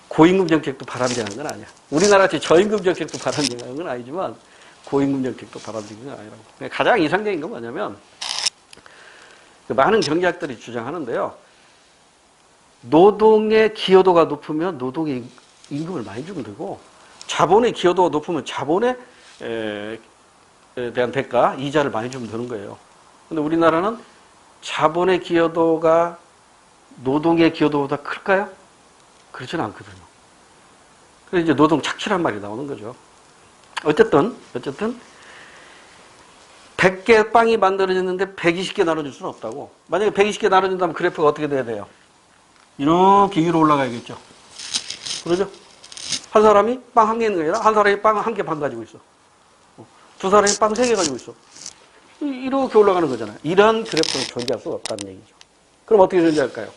고임금 정책도 바람직한 건 아니야. 우리나라같이 저임금 정책도 바람직한 건 아니지만 고임금 정책도 바람직한 건 아니라고. 가장 이상적인 건 뭐냐면, 많은 경제학들이 주장하는데요, 노동의 기여도가 높으면 노동의 임금을 많이 주면 되고, 자본의 기여도가 높으면 자본에 대한 대가, 이자를 많이 주면 되는 거예요. 근데 우리나라는 자본의 기여도가 노동의 기여도보다 클까요? 그렇지는 않거든요. 그래서 이제 노동 착취란 말이 나오는 거죠. 어쨌든 100개 빵이 만들어졌는데 120개 나눠줄 수는 없다고. 만약에 120개 나눠준다면 그래프가 어떻게 돼야 돼요? 이렇게 위로 올라가야겠죠. 그러죠? 한 사람이 빵 한 개 있는 게 아니라 한 사람이 빵 한 개 반 가지고 있어. 두 사람이 빵 세 개 가지고 있어. 이렇게 올라가는 거잖아요. 이런 그래프는 존재할 수가 없다는 얘기죠. 그럼 어떻게 존재할까요?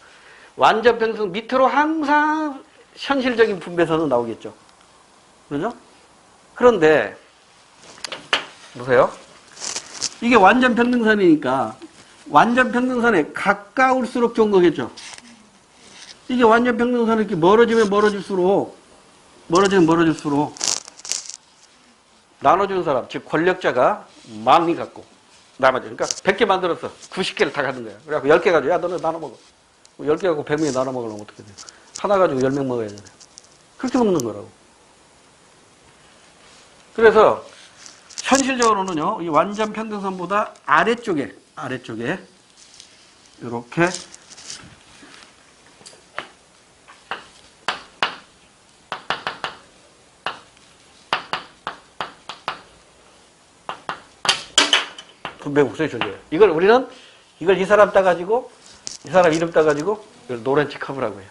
완전 평등 밑으로 항상 현실적인 분배선은 나오겠죠. 그러죠? 그런데 보세요. 이게 완전 평등선이니까 완전 평등선에 가까울수록 좋은 거겠죠. 이게 완전 평등선에 이렇게 멀어지면 멀어질수록 나눠주는 사람, 즉 권력자가 많이 갖고 나머지, 그러니까 100개 만들었어. 90개를 다 가는 거야. 그래갖고 10개 가지고, 야, 너네 나눠 먹어. 10개 갖고 100명이 나눠 먹으려면 어떻게 돼요? 하나 가지고 10명 먹어야 되잖아요. 그렇게 먹는 거라고. 그래서 현실적으로는요, 이 완전 평등선보다 아래쪽에 이렇게 분배 곡선이 존재해요. 우리는 이 사람 따가지고, 이 사람 이름 따가지고, 이걸 노렌치 커브라고 해요.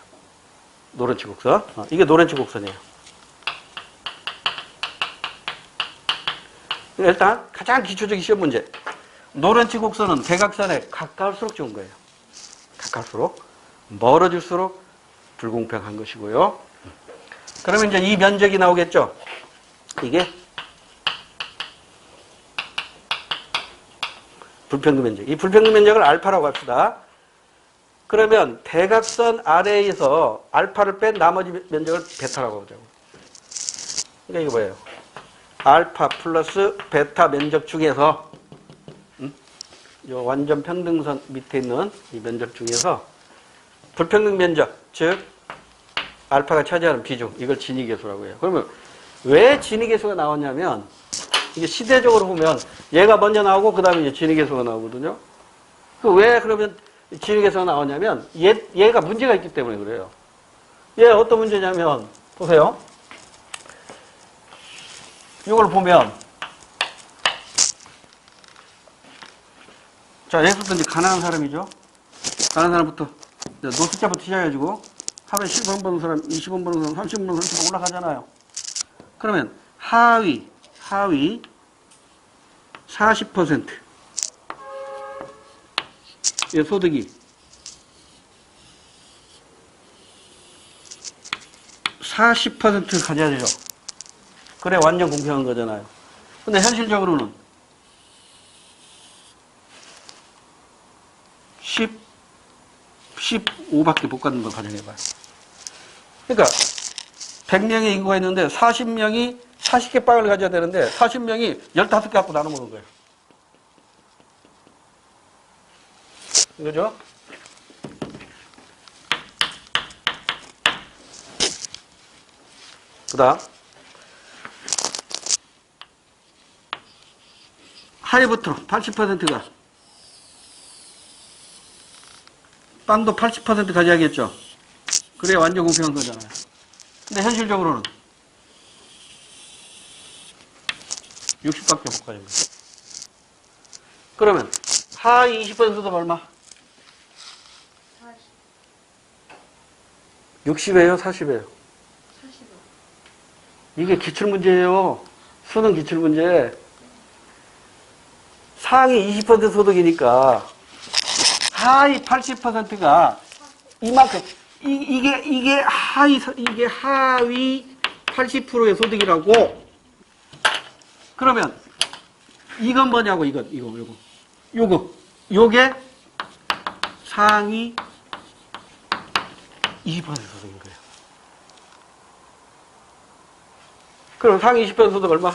노렌치 곡선. 이게 노렌치 곡선이에요. 일단 가장 기초적인 시험 문제. 노렌치 곡선은 대각선에 가까울수록 좋은 거예요. 가까울수록. 멀어질수록 불공평한 것이고요. 그러면 이제 이 면적이 나오겠죠? 이게 불평등 면적. 이 불평등 면적을 알파라고 합시다. 그러면 대각선 아래에서 알파를 뺀 나머지 면적을 베타라고 하자고. 그러니까 이거 뭐예요? 알파 플러스 베타 면적 중에서 요 완전 평등선 밑에 있는 이 면적 중에서 불평등 면적, 즉 알파가 차지하는 비중, 이걸 진위계수라고 해요. 그러면 왜 진위계수가 나왔냐면 이게 시대적으로 보면 얘가 먼저 나오고 그 다음에 이제 진위계수가 나오거든요. 그 왜 그러면 진위계수가 나왔냐면 얘가 문제가 있기 때문에 그래요. 얘 어떤 문제냐면 보세요. 이걸 보면 자, 예수도 이제 가난한 사람이죠. 가난한 사람부터 노숙자부터 시작해가지고 하루에 10원 버는 사람, 20원 버는 사람, 30원 버는 사람 올라가잖아요. 그러면 하위 40% 의 소득이 40%를 가져야 되죠. 그래 완전 공평한 거잖아요. 근데 현실적으로는 15밖에 못 갖는 걸 가정해봐요. 그러니까 100명의 인구가 있는데 40명이 40개 빵을 가져야 되는데 40명이 15개 갖고 나눠 먹는 거예요. 이거죠? 그 다음 하이부터 80%가 빵도 80% 가져야겠죠. 그래야 완전 공평한 거잖아요. 근데 현실적으로는 60밖에 못 가져요. 그러면 하위 20%도 얼마? 60이에요? 40이에요? 40원. 이게 기출문제예요. 수능 기출문제. 상위 20% 소득이니까 하위 80%가 이만큼 이게 하위 80%의 소득이라고. 그러면 이건 뭐냐고. 요게 상위 20% 소득인 거예요. 그럼 상위 20% 소득 얼마?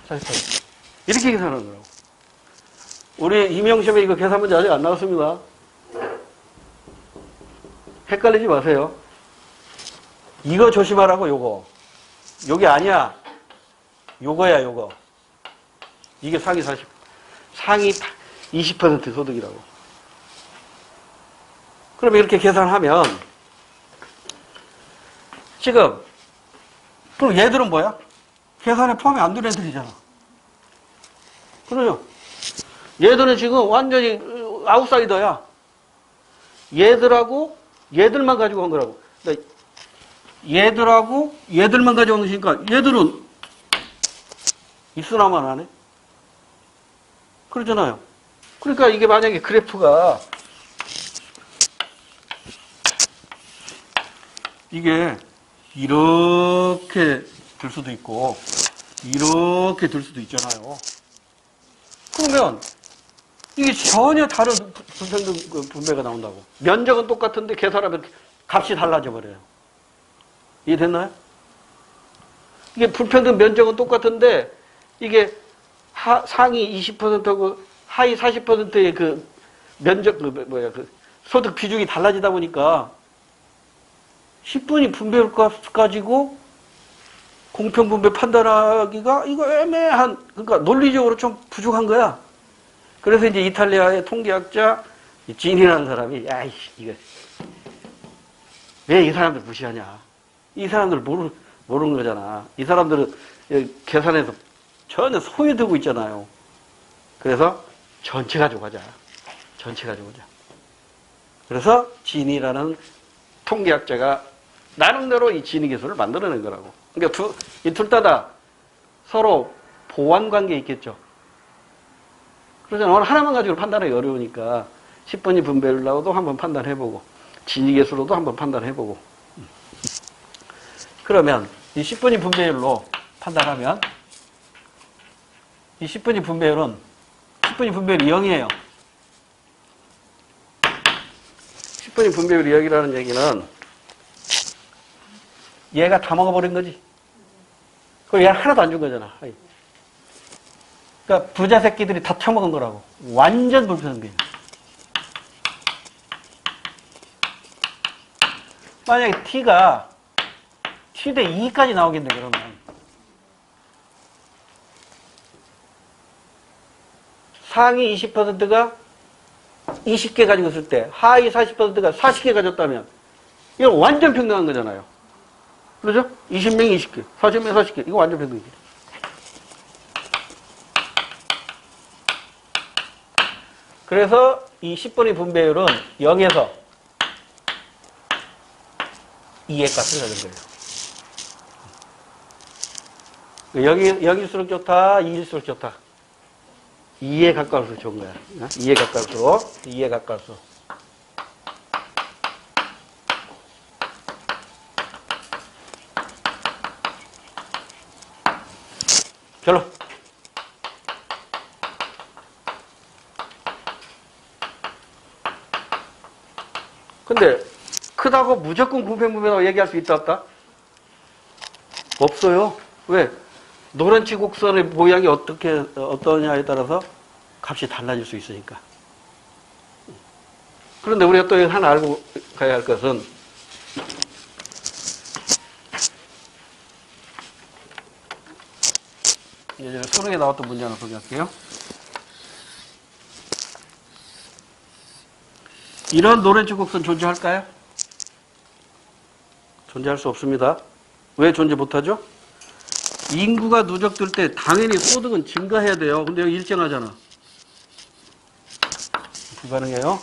40%. 이렇게 계산하는 거라고. 우리 임용시험에 이거 계산 문제 아직 안 나왔습니다. 헷갈리지 마세요. 이거 조심하라고, 요거. 요게 아니야. 요거야, 요거. 이게 상위 20% 소득이라고. 그러면 이렇게 계산하면, 지금, 그럼 얘들은 뭐야? 계산에 포함이 안 되는 애들이잖아. 그러죠? 얘들은 지금 완전히 아웃사이더야. 얘들만 가지고 한 거라고. 그러니까 얘들만 가지고 한 것이니까 얘들은 있으나만 하네. 그러잖아요. 그러니까 이게 만약에 그래프가 이게 이렇게 될 수도 있고 이렇게 될 수도 있잖아요. 그러면 이게 전혀 다른 불평등 분배가 나온다고. 면적은 똑같은데 계산하면 값이 달라져 버려요. 이해됐나요? 이게 불평등 면적은 똑같은데 이게 상위 20%고 하위 40%의 그 면적 그 소득 비중이 달라지다 보니까 10분위 분배율값 가지고 공평분배 판단하기가 이거 애매한, 그러니까 논리적으로 좀 부족한 거야. 그래서 이제 이탈리아의 통계학자 진이라는 사람이 야이씨 이거 왜 이 사람들 무시하냐. 이 사람들 모르는 거잖아. 이 사람들은 계산해서 전혀 소외되고 있잖아요. 그래서 전체 가지고 가자. 전체 가지고 가자. 그래서 진이라는 통계학자가 나름대로 이 진위 계수를 만들어낸 거라고. 그러니까 이 둘 다 서로 보완 관계에 있겠죠. 그러잖아. 오늘 하나만 가지고 판단하기 어려우니까 10분위 분배율로도 한번 판단해보고 진위 계수로도 한번 판단해보고 그러면 이 10분위 분배율로 판단하면 이 10분위 분배율이 0이에요. 10분위 분배율이 0이라는 얘기는 얘가 다 먹어버린 거지. 그리고 얘 하나도 안 준 거잖아. 그러니까 부자 새끼들이 다 처먹은 거라고. 완전 불평등이에요. 만약에 t가 t 대 2까지 나오겠네, 그러면. 상위 20%가 20개 가지고 있을 때, 하위 40%가 40개 가졌다면, 이건 완전 평등한 거잖아요. 그렇죠? 20명이 20개, 40명이 40개. 이거 완전 평등이지. 그래서 이 10분위 분배율은 0에서 2의 값을 가진 거예요. 0일수록 좋다, 2일수록 좋다. 2에 가까울수록 좋은 거야. 2에 가까울수록, 2에 가까울수록. 결론. 근데 크다고 무조건 공평분배라고 얘기할 수 있다 없다? 없어요. 왜? 노란치 곡선의 모양이 어떠냐에 따라서 값이 달라질 수 있으니까. 그런데 우리가 또 하나 알고 가야 할 것은 예전에 수능에 나왔던 문제 하나 소개할게요. 이런 노란치 곡선 존재할까요? 존재할 수 없습니다. 왜 존재 못하죠? 인구가 누적될 때 당연히 소득은 증가해야 돼요. 근데 여기 일정하잖아. 불가능해요.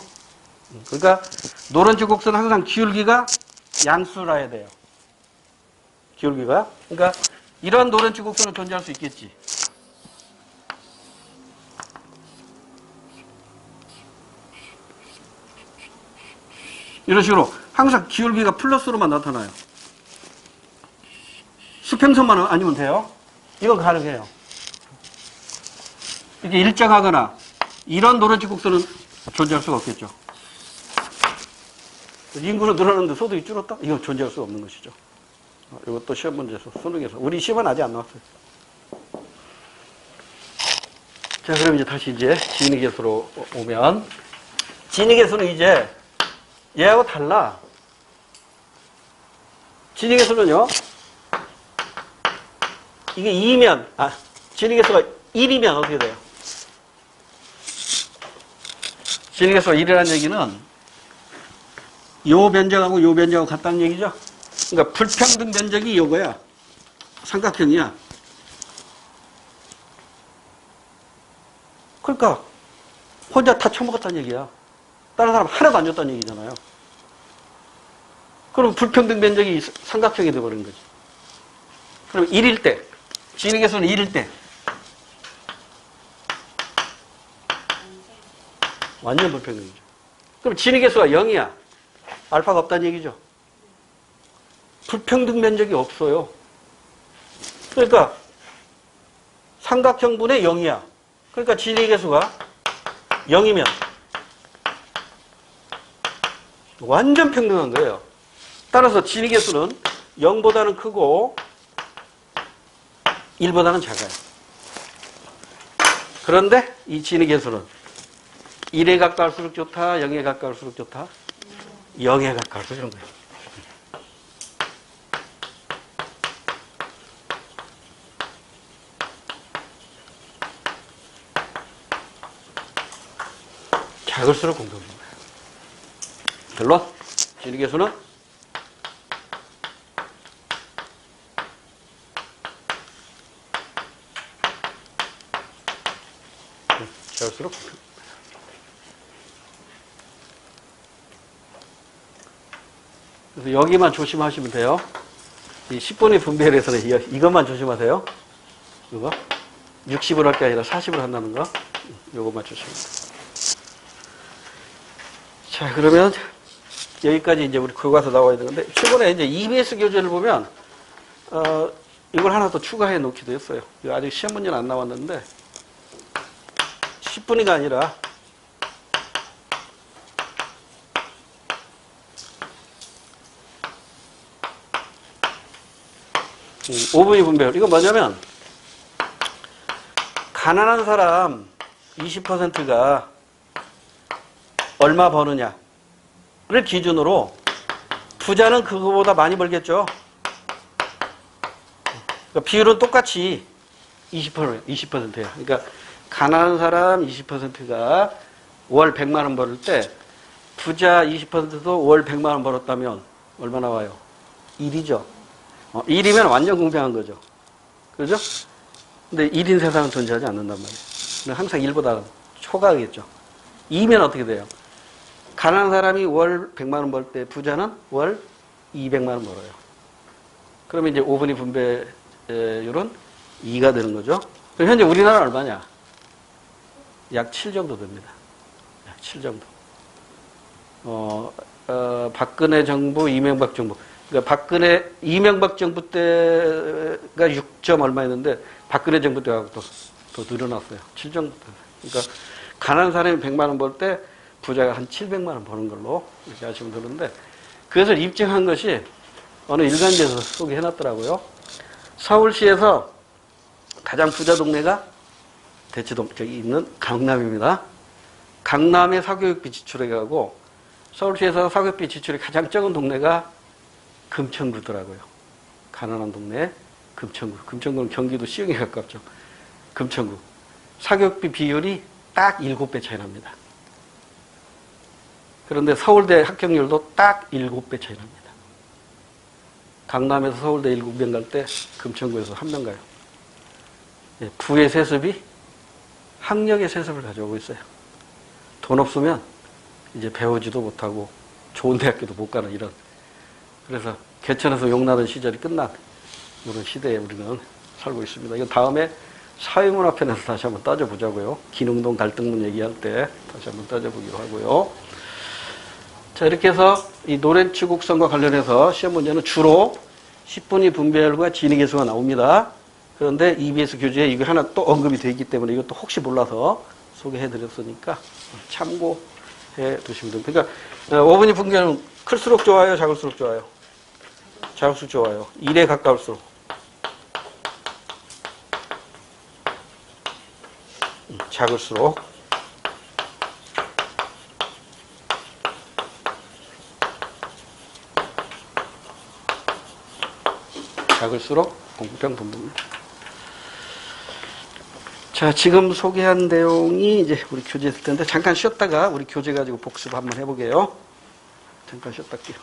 그러니까 노란치 곡선은 항상 기울기가 양수라야 돼요. 기울기가. 그러니까 이러한 노란치 곡선은 존재할 수 있겠지. 이런 식으로 항상 기울기가 플러스로만 나타나요. 수평선만 아니면 돼요. 이건 가능해요. 이게 일정하거나 이런 노란치 곡선은 존재할 수가 없겠죠. 인구는 늘어났는데 소득이 줄었다? 이건 존재할 수가 없는 것이죠. 이것도 시험 문제에서, 수능에서. 우리 시험은 아직 안 나왔어요. 자, 그럼 이제 다시 진위계수로 오면, 진위계수는 이제 얘하고 달라. 진위계수는요, 이게 2면, 진위계수가 1이면 어떻게 돼요? 진위계수가 1이라는 얘기는 요 면적하고 요 면적하고 같다는 얘기죠? 그러니까 불평등 면적이 요거야. 삼각형이야. 그러니까 혼자 다 처먹었다는 얘기야. 다른 사람 하나도 안 줬다는 얘기잖아요. 그럼 불평등 면적이 삼각형이 되어버린 거지. 그럼 1일 때, 진위계수는 1일 때 완전 불평등이죠. 그럼 진위계수가 0이야. 알파가 없다는 얘기죠. 불평등 면적이 없어요. 그러니까 삼각형분의 0이야. 그러니까 진위계수가 0이면 완전 평등한 거예요. 따라서 진위계수는 0보다는 크고 1보다는 작아요. 그런데 이 진위계수는 1에 가까울수록 좋다, 0에 가까울수록 좋다? 0에 가까울수록 좋은 거예요. 작을수록 공평한 거예요. 결론, 진위계수는 작을수록 공평한 거예요. 그래서 여기만 조심하시면 돼요. 이 10분의 분배율에서는 이것만 조심하세요. 이거 60을 할 게 아니라 40을 한다는 거. 이것만 조심하세요. 자, 그러면 여기까지 이제 우리 교과서 나와야 되는데, 최근에 이제 EBS 교재를 보면 이걸 하나 더 추가해 놓기도 했어요. 이거 아직 시험 문제는 안 나왔는데 10분위가 아니라 5분위 분배율. 이거 뭐냐면 가난한 사람 20%가 얼마 버느냐를 기준으로 부자는 그거보다 많이 벌겠죠. 그러니까 비율은 똑같이 20%예요. 그러니까 가난한 사람 20%가 월 100만 원 벌을 때 부자 20%도 월 100만 원 벌었다면 얼마 나와요? 1이죠. 1이면 완전 공평한 거죠. 그죠? 근데 1인 세상은 존재하지 않는단 말이에요. 항상 1보다 초과하겠죠. 2면 어떻게 돼요? 가난한 사람이 월 100만 원 벌 때 부자는 월 200만 원 벌어요. 그러면 이제 5분위 분배율은 2가 되는 거죠. 그럼 현재 우리나라는 얼마냐? 약 7 정도 됩니다. 약 7 정도. 박근혜 정부, 이명박 정부. 그러니까 이명박 정부 때가 6점 얼마였는데 박근혜 정부 때하고 더 늘어났어요. 7 정도. 그러니까 가난한 사람이 100만 원 벌 때 부자가 한 700만 원 버는 걸로 이렇게 하시면 되는데 그것을 입증한 것이 어느 일간지에서 소개해놨더라고요. 서울시에서 가장 부자 동네가 대치동 저기 있는 강남입니다. 강남의 사교육비 지출액 하고 서울시에서 사교육비 지출이 가장 적은 동네가 금천구더라고요. 가난한 동네 금천구. 금천구는 경기도 시흥에 가깝죠. 금천구. 사교육비 비율이 딱 7배 차이 납니다. 그런데 서울대 합격률도 딱 7배 차이 납니다. 강남에서 서울대 7명 갈 때 금천구에서 1명 가요. 부의 세습이 학력의 세습을 가져오고 있어요. 돈 없으면 이제 배우지도 못하고 좋은 대학교도 못 가는 이런. 그래서 개천에서 용나던 시절이 끝난 이런 시대에 우리는 살고 있습니다. 이건 다음에 사회문화 편에서 다시 한번 따져보자고요. 기능동 갈등문 얘기할 때 다시 한번 따져보기로 하고요. 자, 이렇게 해서 이 노렌츠 곡선과 관련해서 시험 문제는 주로 10분위 분배율과 진위계수가 나옵니다. 그런데 EBS 교재에 이거 하나 또 언급이 되어 있기 때문에 이것도 혹시 몰라서 소개해드렸으니까 참고해 두시면 됩니다. 그러니까 5분위 분배율은 클수록 좋아요, 작을수록 좋아요? 작을수록 좋아요. 1에 가까울수록. 작을수록. 작을수록 공평 분배입니다. 자, 지금 소개한 내용이 이제 우리 교재에 있을 텐데 잠깐 쉬었다가 우리 교재 가지고 복습 한번 해보게요. 잠깐 쉬었다 할게요.